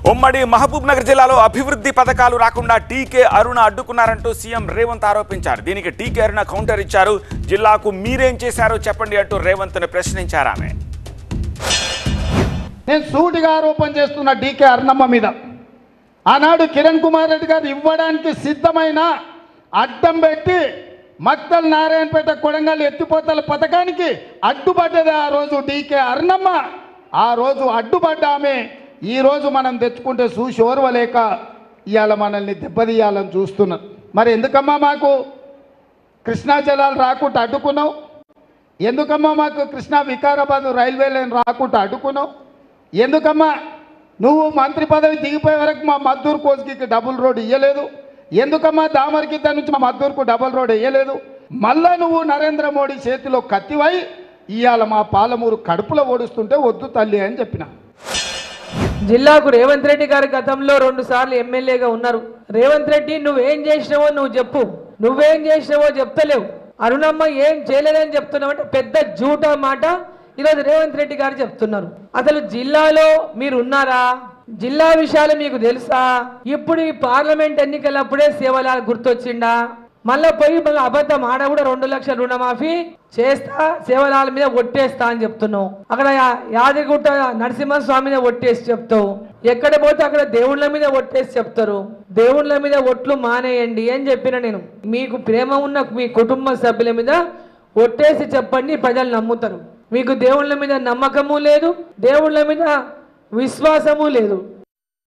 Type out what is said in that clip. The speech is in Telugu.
ఉమ్మడి మహబూబ్ నగర్ జిల్లాలో అభివృద్ధి పథకాలు రాకుండా టీకే అరుణ అడ్డుకున్నారంటూ సీఎం రేవంత్ ఆరోపించారు. దీనికి టీకే అరుణ కౌంటర్ ఇచ్చారు. జిల్లాకు మీరేం చేశారో చెప్పండి అంటూ రేవంత్ను ప్రశ్నించారు ఆమె. నేను సూటిగా ఆరోపణ చేస్తున్న టీకే అరుణమ్మ మీద ఆనాడు కిరణ్ కుమార్ రెడ్డి గారు ఇవ్వడానికి సిద్ధమైన అడ్డం పెట్టి మక్తల్ నారాయణపేట కొడంగల్ ఎత్తిపోతల పథకానికి అడ్డుపడ్డది ఆ రోజు టీకే అరుణమ్మ. ఆ రోజు అడ్డుపడ్డ ఆమె ఈరోజు మనం తెచ్చుకుంటే చూసి ఓర్వలేక ఇవాళ మనల్ని దెబ్బతీయాలని చూస్తున్నారు. మరి ఎందుకమ్మా మాకు కృష్ణా జలాలు రాకుండా అడ్డుకున్నావు? ఎందుకమ్మా మాకు కృష్ణా వికారాబాద్ రైల్వే లైన్ రాకుండా అడ్డుకున్నావు? ఎందుకమ్మా నువ్వు మంత్రి పదవి దిగిపోయే వరకు మా మద్దూరు కోస్కి డబుల్ రోడ్ ఇవ్వలేదు? ఎందుకమ్మా దామర్గిద్ద నుంచి మా మద్దూరుకు డబుల్ రోడ్ వేయలేదు? మళ్ళా నువ్వు నరేంద్ర మోడీ చేతిలో కత్తివై ఇవాళ మా పాలమూరు కడుపులో ఓడుస్తుంటే వద్దు తల్లి అని చెప్పిన. జిల్లాకు రేవంత్ రెడ్డి గారి గతంలో 2 సార్లు ఎమ్మెల్యేగా ఉన్నారు. రేవంత్ రెడ్డి నువ్వేం చేసినావో నువ్వు చెప్పు. నువ్వేం చేసినావో చెప్తలేవు. అరుణమ్మ ఏం చేయలేదని చెప్తున్నావు అంటే పెద్ద జూటా మాట ఈరోజు రేవంత్ రెడ్డి గారు చెప్తున్నారు. అసలు జిల్లాలో మీరు ఉన్నారా? జిల్లా విషయాలు మీకు తెలుసా? ఇప్పుడు ఈ పార్లమెంట్ ఎన్నికలప్పుడే సేవలాల్ గుర్తొచ్చిండా? మళ్ళీ అబద్ధం ఆడ కూడా 2 లక్షల రుణమాఫీ చేస్తా సేవలాల మీద ఒట్టేస్తా అని చెప్తున్నావు. అక్కడ యాదగిరిగుట్ట నరసింహస్వామి మీద ఒట్టేసి చెప్తావు. ఎక్కడ పోతే అక్కడ దేవుళ్ళ మీద ఒట్టేసి చెప్తారు. దేవుళ్ళ మీద ఒట్లు మానేయండి అని చెప్పిన నేను. మీకు ప్రేమ ఉన్న మీ కుటుంబ సభ్యుల మీద ఒట్టేసి చెప్పండి, ప్రజలు నమ్ముతారు. మీకు దేవుళ్ళ మీద నమ్మకము లేదు, దేవుళ్ళ మీద విశ్వాసము లేదు.